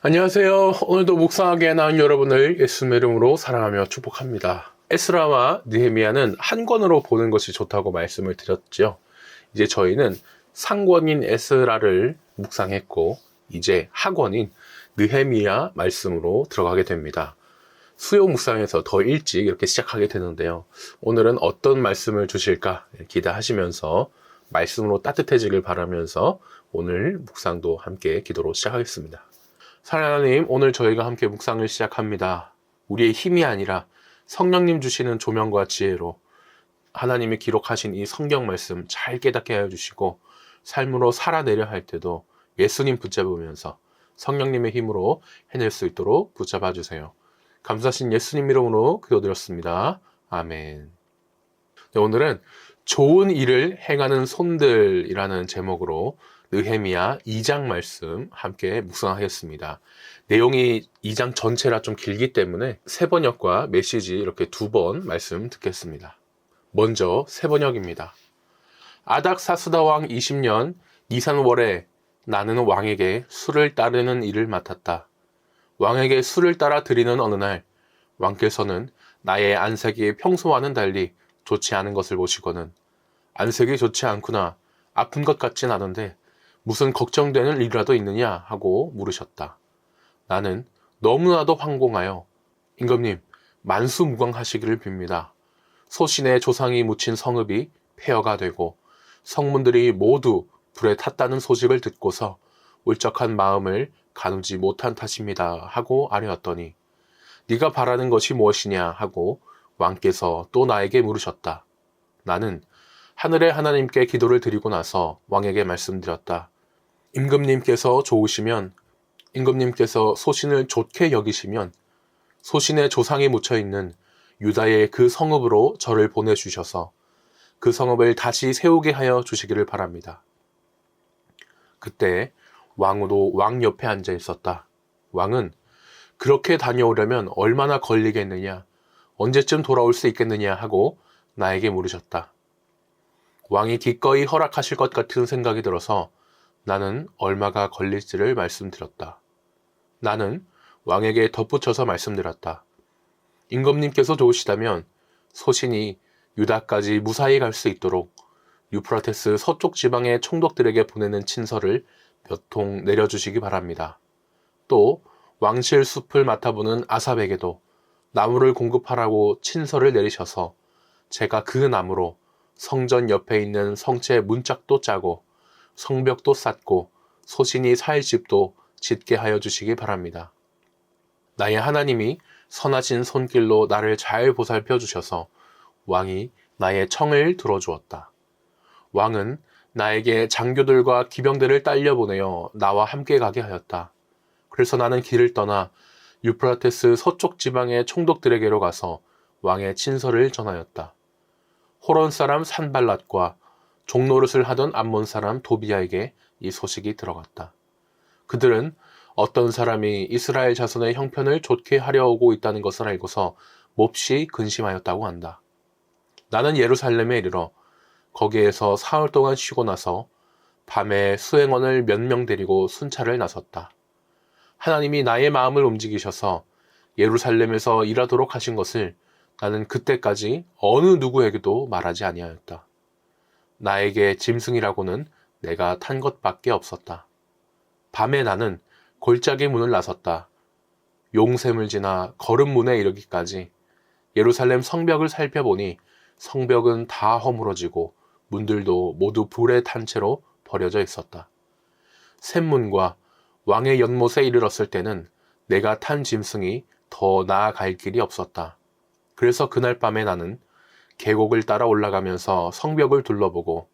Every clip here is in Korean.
안녕하세요. 오늘도 묵상하게 나온 여러분을 예수님의 이름으로 사랑하며 축복합니다. 에스라와 느헤미야는 한 권으로 보는 것이 좋다고 말씀을 드렸죠. 이제 저희는 상권인 에스라를 묵상했고 이제 하권인 느헤미야 말씀으로 들어가게 됩니다. 수요 묵상에서 더 일찍 이렇게 시작하게 되는데요. 오늘은 어떤 말씀을 주실까 기대하시면서 말씀으로 따뜻해지길 바라면서 오늘 묵상도 함께 기도로 시작하겠습니다. 사랑하는 하나님, 오늘 저희가 함께 묵상을 시작합니다. 우리의 힘이 아니라 성령님 주시는 조명과 지혜로 하나님이 기록하신 이 성경 말씀 잘 깨닫게 하여 주시고 삶으로 살아내려 할 때도 예수님 붙잡으면서 성령님의 힘으로 해낼 수 있도록 붙잡아 주세요. 감사하신 예수님 이름으로 기도드렸습니다. 아멘. 네, 오늘은 좋은 일을 행하는 손들이라는 제목으로 느헤미야 2장 말씀 함께 묵상하겠습니다. 내용이 2장 전체라 좀 길기 때문에 세번역과 메시지 이렇게 2번 말씀 듣겠습니다. 먼저 세번역입니다. 아닥사스다 왕 20년 니산월에 나는 왕에게 술을 따르는 일을 맡았다. 왕에게 술을 따라 드리는 어느 날 왕께서는 나의 안색이 평소와는 달리 좋지 않은 것을 보시고는 안색이 좋지 않구나, 아픈 것 같진 않은데 무슨 걱정되는 일이라도 있느냐 하고 물으셨다. 나는 너무나도 황공하여 임금님 만수무강하시기를 빕니다. 소신의 조상이 묻힌 성읍이 폐허가 되고 성문들이 모두 불에 탔다는 소식을 듣고서 울적한 마음을 가누지 못한 탓입니다 하고 아뢰었더니 네가 바라는 것이 무엇이냐 하고 왕께서 또 나에게 물으셨다. 나는 하늘의 하나님께 기도를 드리고 나서 왕에게 말씀드렸다. 임금님께서 좋으시면, 임금님께서 소신을 좋게 여기시면 소신의 조상이 묻혀있는 유다의 그 성읍으로 저를 보내주셔서 그 성읍을 다시 세우게 하여 주시기를 바랍니다. 그때 왕후도 왕 옆에 앉아 있었다. 왕은 그렇게 다녀오려면 얼마나 걸리겠느냐, 언제쯤 돌아올 수 있겠느냐 하고 나에게 물으셨다. 왕이 기꺼이 허락하실 것 같은 생각이 들어서 나는 얼마가 걸릴지를 말씀드렸다. 나는 왕에게 덧붙여서 말씀드렸다. 임금님께서 좋으시다면 소신이 유다까지 무사히 갈 수 있도록 유프라테스 서쪽 지방의 총독들에게 보내는 친서를 몇 통 내려주시기 바랍니다. 또 왕실 숲을 맡아보는 아삽에게도 나무를 공급하라고 친서를 내리셔서 제가 그 나무로 성전 옆에 있는 성체 문짝도 짜고 성벽도 쌓고 소신이 살 집도 짓게 하여 주시기 바랍니다. 나의 하나님이 선하신 손길로 나를 잘 보살펴 주셔서 왕이 나의 청을 들어주었다. 왕은 나에게 장교들과 기병들을 딸려 보내어 나와 함께 가게 하였다. 그래서 나는 길을 떠나 유프라테스 서쪽 지방의 총독들에게로 가서 왕의 친서를 전하였다. 호론 사람 산발랏과 종노릇을 하던 암몬 사람 도비야에게 이 소식이 들어갔다. 그들은 어떤 사람이 이스라엘 자손의 형편을 좋게 하려오고 있다는 것을 알고서 몹시 근심하였다고 한다. 나는 예루살렘에 이르러 거기에서 사흘 동안 쉬고 나서 밤에 수행원을 몇 명 데리고 순찰을 나섰다. 하나님이 나의 마음을 움직이셔서 예루살렘에서 일하도록 하신 것을 나는 그때까지 어느 누구에게도 말하지 아니하였다. 나에게 짐승이라고는 내가 탄 것밖에 없었다. 밤에 나는 골짜기 문을 나섰다. 용샘을 지나 거름문에 이르기까지 예루살렘 성벽을 살펴보니 성벽은 다 허물어지고 문들도 모두 불에 탄 채로 버려져 있었다. 샘문과 왕의 연못에 이르렀을 때는 내가 탄 짐승이 더 나아갈 길이 없었다. 그래서 그날 밤에 나는 계곡을 따라 올라가면서 성벽을 둘러보고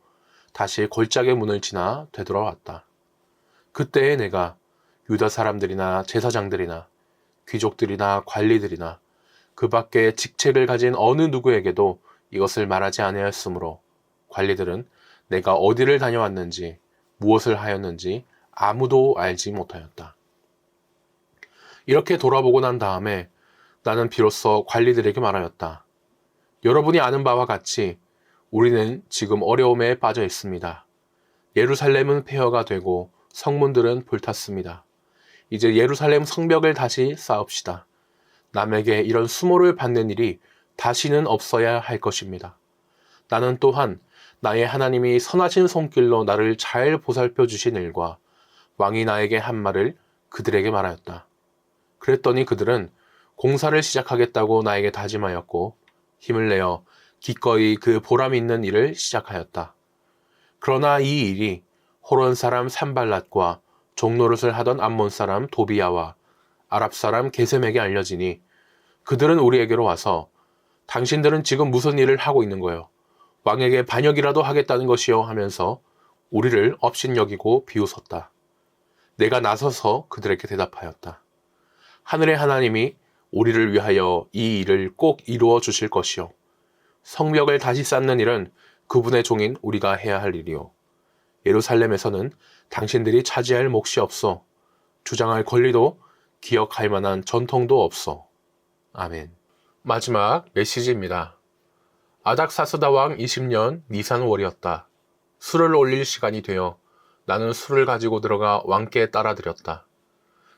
다시 골짜기 문을 지나 되돌아왔다. 그때에 내가 유다 사람들이나 제사장들이나 귀족들이나 관리들이나 그 밖에 직책을 가진 어느 누구에게도 이것을 말하지 아니하였으므로 관리들은 내가 어디를 다녀왔는지 무엇을 하였는지 아무도 알지 못하였다. 이렇게 돌아보고 난 다음에 나는 비로소 관리들에게 말하였다. 여러분이 아는 바와 같이 우리는 지금 어려움에 빠져 있습니다. 예루살렘은 폐허가 되고 성문들은 불탔습니다. 이제 예루살렘 성벽을 다시 쌓읍시다. 남에게 이런 수모를 받는 일이 다시는 없어야 할 것입니다. 나는 또한 나의 하나님이 선하신 손길로 나를 잘 보살펴 주신 일과 왕이 나에게 한 말을 그들에게 말하였다. 그랬더니 그들은 공사를 시작하겠다고 나에게 다짐하였고 힘을 내어 기꺼이 그 보람 있는 일을 시작하였다. 그러나 이 일이 호론 사람 산발랏과 종노릇을 하던 암몬 사람 도비야와 아랍 사람 게셈에게 알려지니 그들은 우리에게로 와서 당신들은 지금 무슨 일을 하고 있는 거요? 왕에게 반역이라도 하겠다는 것이요 하면서 우리를 업신여기고 비웃었다. 내가 나서서 그들에게 대답하였다. 하늘의 하나님이 우리를 위하여 이 일을 꼭 이루어 주실 것이요. 성벽을 다시 쌓는 일은 그분의 종인 우리가 해야 할 일이요. 예루살렘에서는 당신들이 차지할 몫이 없어. 주장할 권리도 기억할 만한 전통도 없어. 아멘. 마지막 메시지입니다. 아닥사스다 왕 20년 니산월이었다. 술을 올릴 시간이 되어 나는 술을 가지고 들어가 왕께 따라드렸다.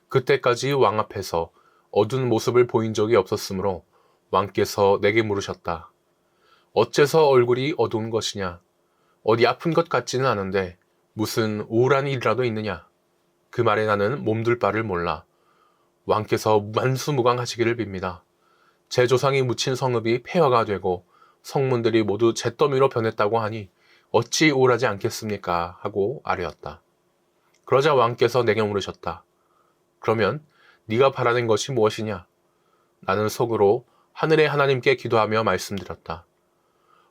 그때까지 왕 앞에서 어두운 모습을 보인 적이 없었으므로 왕께서 내게 물으셨다. 어째서 얼굴이 어두운 것이냐? 어디 아픈 것 같지는 않은데 무슨 우울한 일이라도 있느냐? 그 말에 나는 몸둘 바를 몰라. 왕께서 만수무강하시기를 빕니다. 제 조상이 묻힌 성읍이 폐허가 되고 성문들이 모두 잿더미로 변했다고 하니 어찌 우울하지 않겠습니까? 하고 아뢰었다. 그러자 왕께서 내게 물으셨다. 그러면 네가 바라는 것이 무엇이냐? 나는 속으로 하늘의 하나님께 기도하며 말씀드렸다.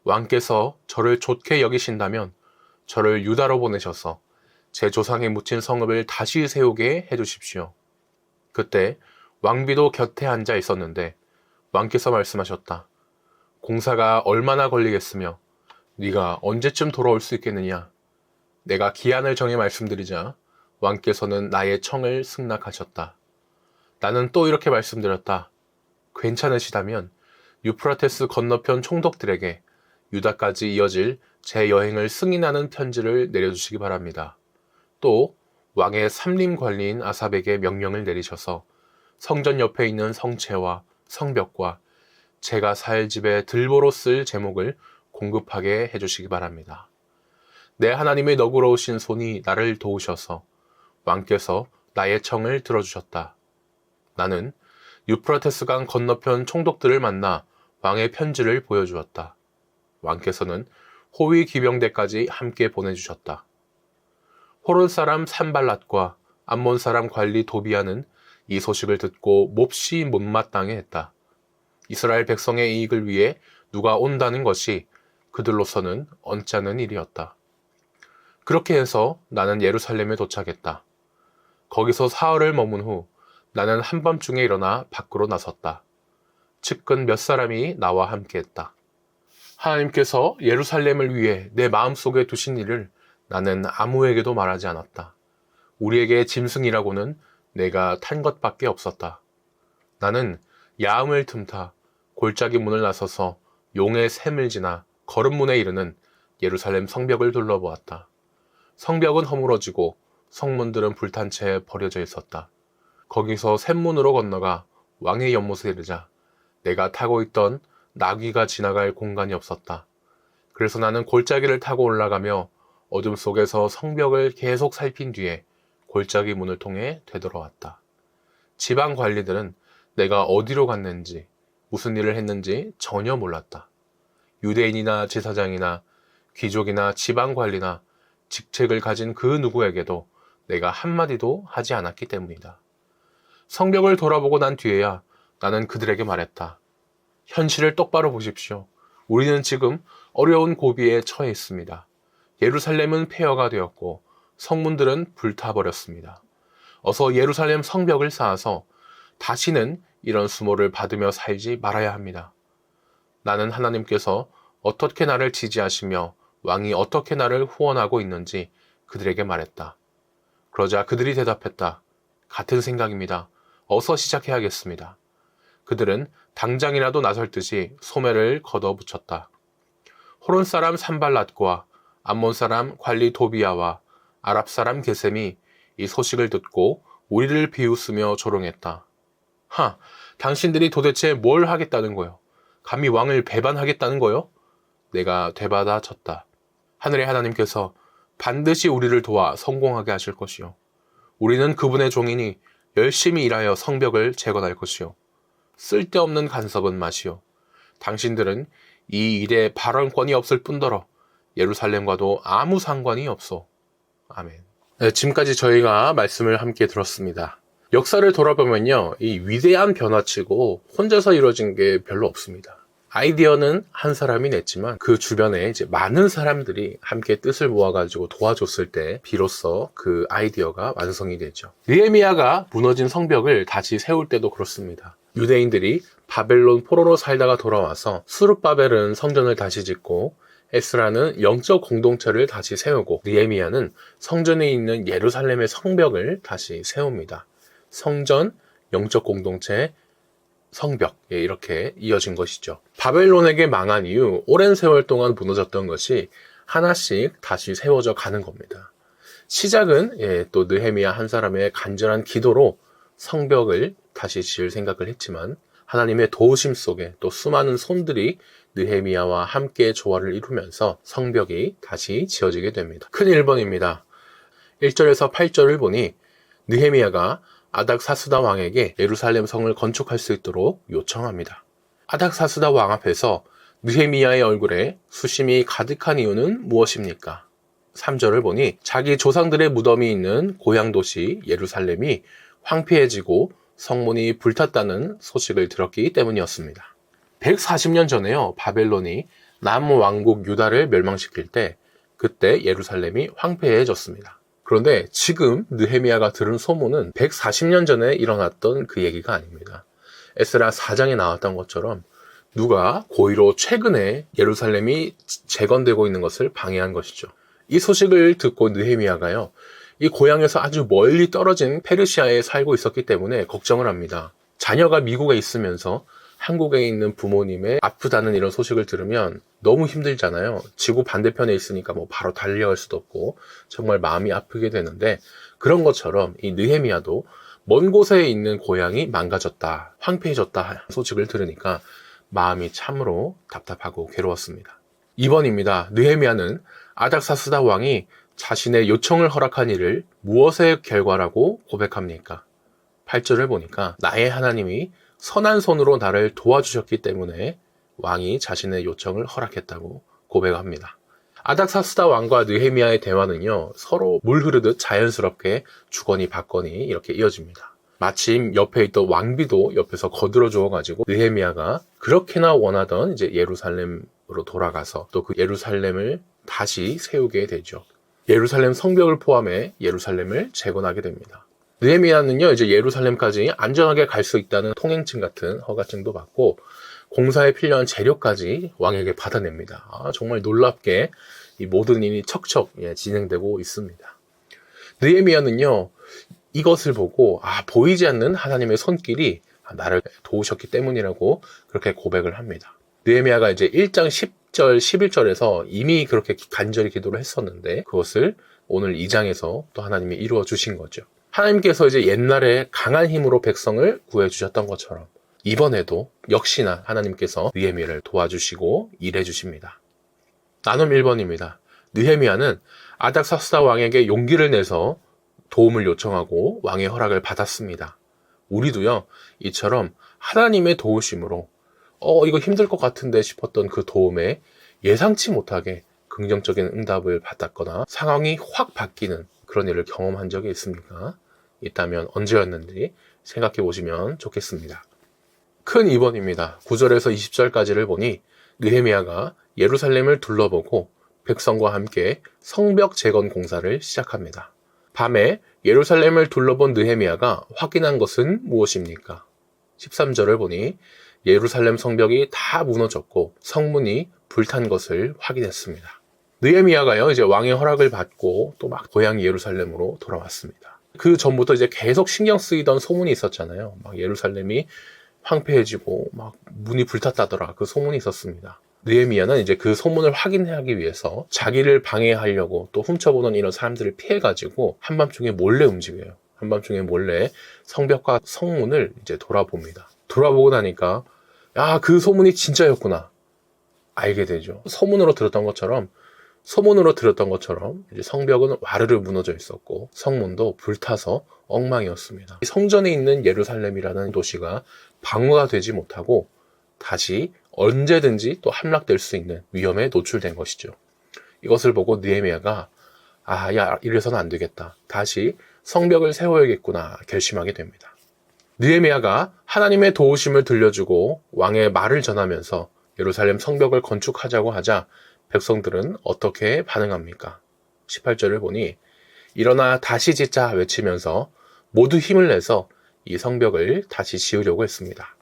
왕께서 저를 좋게 여기신다면 저를 유다로 보내셔서 제 조상이 묻힌 성읍을 다시 세우게 해주십시오. 그때 왕비도 곁에 앉아 있었는데 왕께서 말씀하셨다. 공사가 얼마나 걸리겠으며 네가 언제쯤 돌아올 수 있겠느냐? 내가 기한을 정해 말씀드리자 왕께서는 나의 청을 승낙하셨다. 나는 또 이렇게 말씀드렸다. 괜찮으시다면 유프라테스 건너편 총독들에게 유다까지 이어질 제 여행을 승인하는 편지를 내려주시기 바랍니다. 또 왕의 삼림 관리인 아삽에게 명령을 내리셔서 성전 옆에 있는 성체와 성벽과 제가 살 집에 들보로 쓸 제목을 공급하게 해주시기 바랍니다. 내 하나님의 너그러우신 손이 나를 도우셔서 왕께서 나의 청을 들어주셨다. 나는 유프라테스강 건너편 총독들을 만나 왕의 편지를 보여주었다. 왕께서는 호위 기병대까지 함께 보내주셨다. 호론 사람 산발랏과 암몬 사람 관리 도비야는 이 소식을 듣고 몹시 못마땅해 했다. 이스라엘 백성의 이익을 위해 누가 온다는 것이 그들로서는 언짢은 일이었다. 그렇게 해서 나는 예루살렘에 도착했다. 거기서 사흘을 머문 후 나는 한밤중에 일어나 밖으로 나섰다. 측근 몇 사람이 나와 함께했다. 하나님께서 예루살렘을 위해 내 마음속에 두신 일을 나는 아무에게도 말하지 않았다. 우리에게 짐승이라고는 내가 탄 것밖에 없었다. 나는 야음을 틈타 골짜기 문을 나서서 용의 샘을 지나 거름문에 이르는 예루살렘 성벽을 둘러보았다. 성벽은 허물어지고 성문들은 불탄 채 버려져 있었다. 거기서 샘문으로 건너가 왕의 연못에 이르자 내가 타고 있던 나귀가 지나갈 공간이 없었다. 그래서 나는 골짜기를 타고 올라가며 어둠 속에서 성벽을 계속 살핀 뒤에 골짜기 문을 통해 되돌아왔다. 지방 관리들은 내가 어디로 갔는지 무슨 일을 했는지 전혀 몰랐다. 유대인이나 제사장이나 귀족이나 지방 관리나 직책을 가진 그 누구에게도 내가 한마디도 하지 않았기 때문이다. 성벽을 돌아보고 난 뒤에야 나는 그들에게 말했다. 현실을 똑바로 보십시오. 우리는 지금 어려운 고비에 처해 있습니다. 예루살렘은 폐허가 되었고 성문들은 불타버렸습니다. 어서 예루살렘 성벽을 쌓아서 다시는 이런 수모를 받으며 살지 말아야 합니다. 나는 하나님께서 어떻게 나를 지지하시며 왕이 어떻게 나를 후원하고 있는지 그들에게 말했다. 그러자 그들이 대답했다. 같은 생각입니다. 어서 시작해야겠습니다. 그들은 당장이라도 나설 듯이 소매를 걷어붙였다. 호론 사람 산발랏과 암몬 사람 관리 도비야와 아랍 사람 게셈이 이 소식을 듣고 우리를 비웃으며 조롱했다. 하, 당신들이 도대체 뭘 하겠다는 거요? 감히 왕을 배반하겠다는 거요? 내가 되받아 쳤다. 하늘의 하나님께서 반드시 우리를 도와 성공하게 하실 것이요. 우리는 그분의 종이니 열심히 일하여 성벽을 재건할 것이요. 쓸데없는 간섭은 마시오. 당신들은 이 일에 발언권이 없을 뿐더러 예루살렘과도 아무 상관이 없소. 아멘. 네, 지금까지 저희가 말씀을 함께 들었습니다. 역사를 돌아보면요, 이 위대한 변화치고 혼자서 이루어진 게 별로 없습니다. 아이디어는 한 사람이 냈지만 그 주변에 이제 많은 사람들이 함께 뜻을 모아가지고 도와줬을 때 비로소 그 아이디어가 완성이 되죠. 느헤미야가 무너진 성벽을 다시 세울 때도 그렇습니다. 유대인들이 바벨론 포로로 살다가 돌아와서 스룹바벨은 성전을 다시 짓고 에스라는 영적 공동체를 다시 세우고 느헤미야는 성전에 있는 예루살렘의 성벽을 다시 세웁니다. 성전, 영적 공동체, 성벽, 이렇게 이어진 것이죠. 바벨론에게 망한 이후 오랜 세월 동안 무너졌던 것이 하나씩 다시 세워져 가는 겁니다. 시작은 또 느헤미야 한 사람의 간절한 기도로 성벽을 다시 지을 생각을 했지만 하나님의 도우심 속에 또 수많은 손들이 느헤미야와 함께 조화를 이루면서 성벽이 다시 지어지게 됩니다. 큰 1번입니다. 1절에서 8절을 보니 느헤미야가 아닥사스다 왕에게 예루살렘 성을 건축할 수 있도록 요청합니다. 아닥사스다 왕 앞에서 느헤미야의 얼굴에 수심이 가득한 이유는 무엇입니까? 3절을 보니 자기 조상들의 무덤이 있는 고향 도시 예루살렘이 황폐해지고 성문이 불탔다는 소식을 들었기 때문이었습니다. 140년 전에요, 바벨론이 남왕국 유다를 멸망시킬 때 그때 예루살렘이 황폐해졌습니다. 그런데 지금 느헤미야가 들은 소문은 140년 전에 일어났던 그 얘기가 아닙니다. 에스라 4장에 나왔던 것처럼 누가 고의로 최근에 예루살렘이 재건되고 있는 것을 방해한 것이죠. 이 소식을 듣고 느헤미야가요, 이 고향에서 아주 멀리 떨어진 페르시아에 살고 있었기 때문에 걱정을 합니다. 자녀가 미국에 있으면서 한국에 있는 부모님의 아프다는 이런 소식을 들으면 너무 힘들잖아요. 지구 반대편에 있으니까 뭐 바로 달려갈 수도 없고 정말 마음이 아프게 되는데, 그런 것처럼 이 느헤미야도 먼 곳에 있는 고향이 망가졌다, 황폐해졌다 소식을 들으니까 마음이 참으로 답답하고 괴로웠습니다. 2번입니다. 느헤미야는 아닥사스다 왕이 자신의 요청을 허락한 일을 무엇의 결과라고 고백합니까? 8절을 보니까 나의 하나님이 선한 손으로 나를 도와주셨기 때문에 왕이 자신의 요청을 허락했다고 고백합니다. 아닥사스다 왕과 느헤미야의 대화는요, 서로 물 흐르듯 자연스럽게 주거니 받거니 이렇게 이어집니다. 마침 옆에 있던 왕비도 옆에서 거들어 주어가지고 느헤미야가 그렇게나 원하던 이제 예루살렘으로 돌아가서 또 그 예루살렘을 다시 세우게 되죠. 예루살렘 성벽을 포함해 예루살렘을 재건하게 됩니다. 느헤미야는요, 이제 예루살렘까지 안전하게 갈 수 있다는 통행증 같은 허가증도 받고 공사에 필요한 재료까지 왕에게 받아냅니다. 정말 놀랍게 이 모든 일이 척척 진행되고 있습니다. 느헤미야는요, 이것을 보고 보이지 않는 하나님의 손길이 나를 도우셨기 때문이라고 그렇게 고백을 합니다. 느헤미야가 이제 1장 10절, 11절에서 이미 그렇게 간절히 기도를 했었는데 그것을 오늘 2장에서 또 하나님이 이루어 주신 거죠. 하나님께서 이제 옛날에 강한 힘으로 백성을 구해주셨던 것처럼 이번에도 역시나 하나님께서 느헤미야를 도와주시고 일해 주십니다. 나눔 1번입니다. 느헤미야는 아닥사스다 왕에게 용기를 내서 도움을 요청하고 왕의 허락을 받았습니다. 우리도요, 이처럼 하나님의 도우심으로 이거 힘들 것 같은데 싶었던 그 도움에 예상치 못하게 긍정적인 응답을 받았거나 상황이 확 바뀌는 그런 일을 경험한 적이 있습니까? 있다면 언제였는지 생각해 보시면 좋겠습니다. 큰 2번입니다. 9절에서 20절까지를 보니 느헤미야가 예루살렘을 둘러보고 백성과 함께 성벽 재건 공사를 시작합니다. 밤에 예루살렘을 둘러본 느헤미야가 확인한 것은 무엇입니까? 13절을 보니 예루살렘 성벽이 다 무너졌고 성문이 불탄 것을 확인했습니다. 느헤미야가요, 이제 왕의 허락을 받고 또 막 고향 예루살렘으로 돌아왔습니다. 그 전부터 이제 계속 신경 쓰이던 소문이 있었잖아요. 막 예루살렘이 황폐해지고 막 문이 불탔다더라, 그 소문이 있었습니다. 느헤미야는 이제 그 소문을 확인하기 위해서 자기를 방해하려고 또 훔쳐보는 이런 사람들을 피해가지고 한밤중에 몰래 움직여요. 한밤중에 몰래 성벽과 성문을 이제 돌아봅니다. 돌아보고 나니까 야, 그 소문이 진짜였구나 알게 되죠. 소문으로 들었던 것처럼 이제 성벽은 와르르 무너져 있었고 성문도 불타서 엉망이었습니다. 성전에 있는 예루살렘이라는 도시가 방어가 되지 못하고 다시 언제든지 또 함락될 수 있는 위험에 노출된 것이죠. 이것을 보고 느헤미야가 야, 이래서는 안 되겠다. 다시 성벽을 세워야겠구나 결심하게 됩니다. 느헤미야가 하나님의 도우심을 들려주고 왕의 말을 전하면서 예루살렘 성벽을 건축하자고 하자 백성들은 어떻게 반응합니까? 18절을 보니 일어나 다시 짓자 외치면서 모두 힘을 내서 이 성벽을 다시 지으려고 했습니다.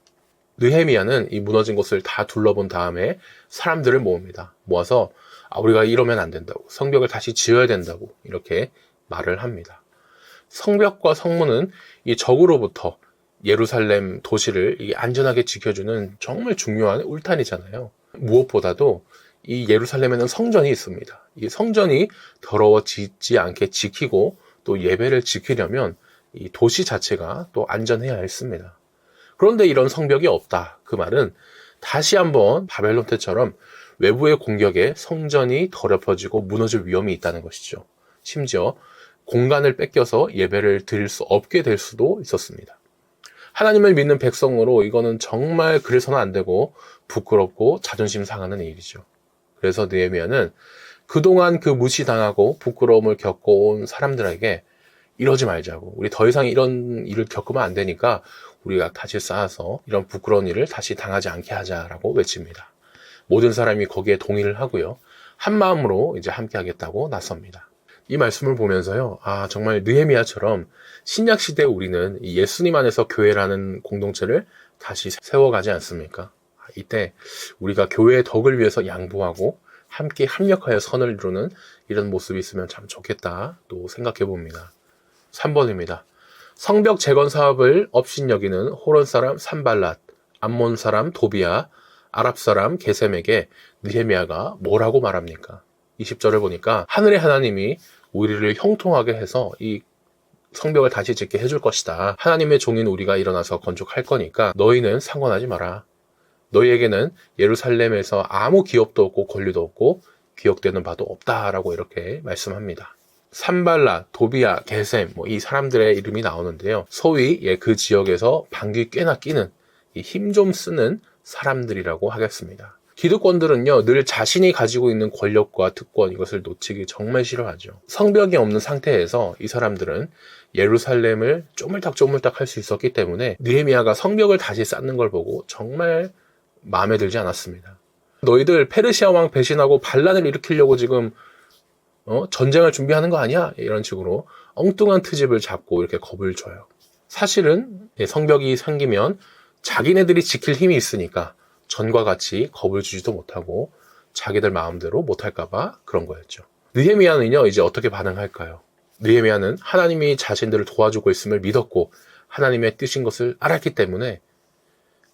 느헤미야는 이 무너진 곳을 다 둘러본 다음에 사람들을 모읍니다. 모아서 우리가 이러면 안 된다고, 성벽을 다시 지어야 된다고 이렇게 말을 합니다. 성벽과 성문은 이 적으로부터 예루살렘 도시를 안전하게 지켜주는 정말 중요한 울타리잖아요. 무엇보다도 이 예루살렘에는 성전이 있습니다. 이 성전이 더러워지지 않게 지키고 또 예배를 지키려면 이 도시 자체가 또 안전해야 했습니다. 그런데 이런 성벽이 없다. 그 말은 다시 한번 바벨론 때처럼 외부의 공격에 성전이 더럽혀지고 무너질 위험이 있다는 것이죠. 심지어 공간을 뺏겨서 예배를 드릴 수 없게 될 수도 있었습니다. 하나님을 믿는 백성으로 이거는 정말 그래서는 안 되고 부끄럽고 자존심 상하는 일이죠. 그래서 느헤미야는 그동안 그 무시당하고 부끄러움을 겪어온 사람들에게 이러지 말자고, 우리 더 이상 이런 일을 겪으면 안 되니까 우리가 다시 쌓아서 이런 부끄러운 일을 다시 당하지 않게 하자라고 외칩니다. 모든 사람이 거기에 동의를 하고요. 한 마음으로 이제 함께 하겠다고 나섭니다. 이 말씀을 보면서요, 정말 느헤미야처럼 신약 시대에 우리는 예수님 안에서 교회라는 공동체를 다시 세워가지 않습니까? 이때 우리가 교회의 덕을 위해서 양보하고 함께 협력하여 선을 이루는 이런 모습이 있으면 참 좋겠다 또 생각해 봅니다. 3번입니다. 성벽 재건 사업을 업신여기는 호론 사람 산발랏, 암몬 사람 도비야, 아랍 사람 게셈에게 느헤미야가 뭐라고 말합니까? 20절을 보니까 하늘의 하나님이 우리를 형통하게 해서 이 성벽을 다시 짓게 해줄 것이다. 하나님의 종인 우리가 일어나서 건축할 거니까 너희는 상관하지 마라. 너희에게는 예루살렘에서 아무 기업도 없고 권리도 없고 기억되는 바도 없다라고 이렇게 말씀합니다. 산발랏, 도비야, 게셈 이 사람들의 이름이 나오는데요. 소위 그 지역에서 방귀 꽤나 끼는 힘 좀 쓰는 사람들이라고 하겠습니다. 기득권들은요, 늘 자신이 가지고 있는 권력과 특권 이것을 놓치기 정말 싫어하죠. 성벽이 없는 상태에서 이 사람들은 예루살렘을 쪼물딱쪼물딱 할 수 있었기 때문에 느헤미야가 성벽을 다시 쌓는 걸 보고 정말 마음에 들지 않았습니다. 너희들 페르시아 왕 배신하고 반란을 일으키려고 지금 전쟁을 준비하는 거 아니야? 이런 식으로 엉뚱한 트집을 잡고 이렇게 겁을 줘요. 사실은 성벽이 생기면 자기네들이 지킬 힘이 있으니까 전과 같이 겁을 주지도 못하고 자기들 마음대로 못할까봐 그런 거였죠. 느헤미야는요, 이제 어떻게 반응할까요? 느헤미야는 하나님이 자신들을 도와주고 있음을 믿었고 하나님의 뜻인 것을 알았기 때문에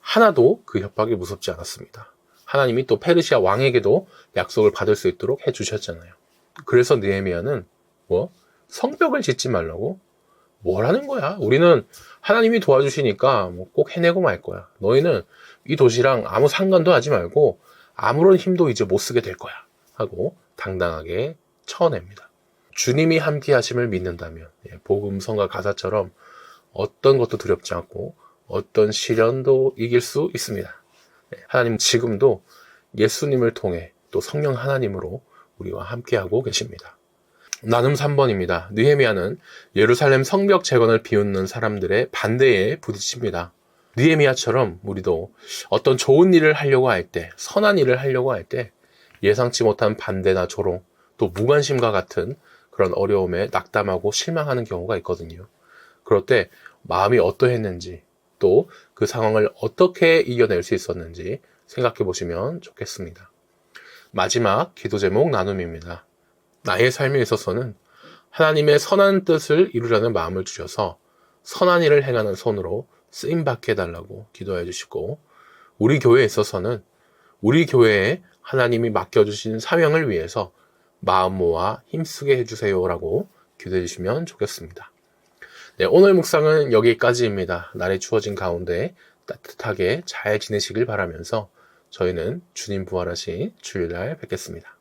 하나도 그 협박이 무섭지 않았습니다. 하나님이 또 페르시아 왕에게도 약속을 받을 수 있도록 해주셨잖아요. 그래서 느헤미야는 성벽을 짓지 말라고? 뭐라는 거야? 우리는 하나님이 도와주시니까 꼭 해내고 말 거야. 너희는 이 도시랑 아무 상관도 하지 말고 아무런 힘도 이제 못 쓰게 될 거야 하고 당당하게 쳐냅니다. 주님이 함께 하심을 믿는다면 복음성과 가사처럼 어떤 것도 두렵지 않고 어떤 시련도 이길 수 있습니다. 하나님 지금도 예수님을 통해 또 성령 하나님으로 우리와 함께하고 계십니다. 나눔 3번입니다. 느헤미야는 예루살렘 성벽 재건을 비웃는 사람들의 반대에 부딪힙니다. 느헤미야처럼 우리도 어떤 좋은 일을 하려고 할 때, 선한 일을 하려고 할 때 예상치 못한 반대나 조롱, 또 무관심과 같은 그런 어려움에 낙담하고 실망하는 경우가 있거든요. 그럴 때 마음이 어떠했는지, 또 그 상황을 어떻게 이겨낼 수 있었는지 생각해 보시면 좋겠습니다. 마지막 기도 제목 나눔입니다. 나의 삶에 있어서는 하나님의 선한 뜻을 이루려는 마음을 주셔서 선한 일을 행하는 손으로 쓰임받게 해달라고 기도해 주시고, 우리 교회에 있어서는 우리 교회에 하나님이 맡겨주신 사명을 위해서 마음 모아 힘쓰게 해주세요라고 기도해 주시면 좋겠습니다. 네, 오늘 묵상은 여기까지입니다. 날이 추워진 가운데 따뜻하게 잘 지내시길 바라면서 저희는 주님 부활하신 주일날 뵙겠습니다.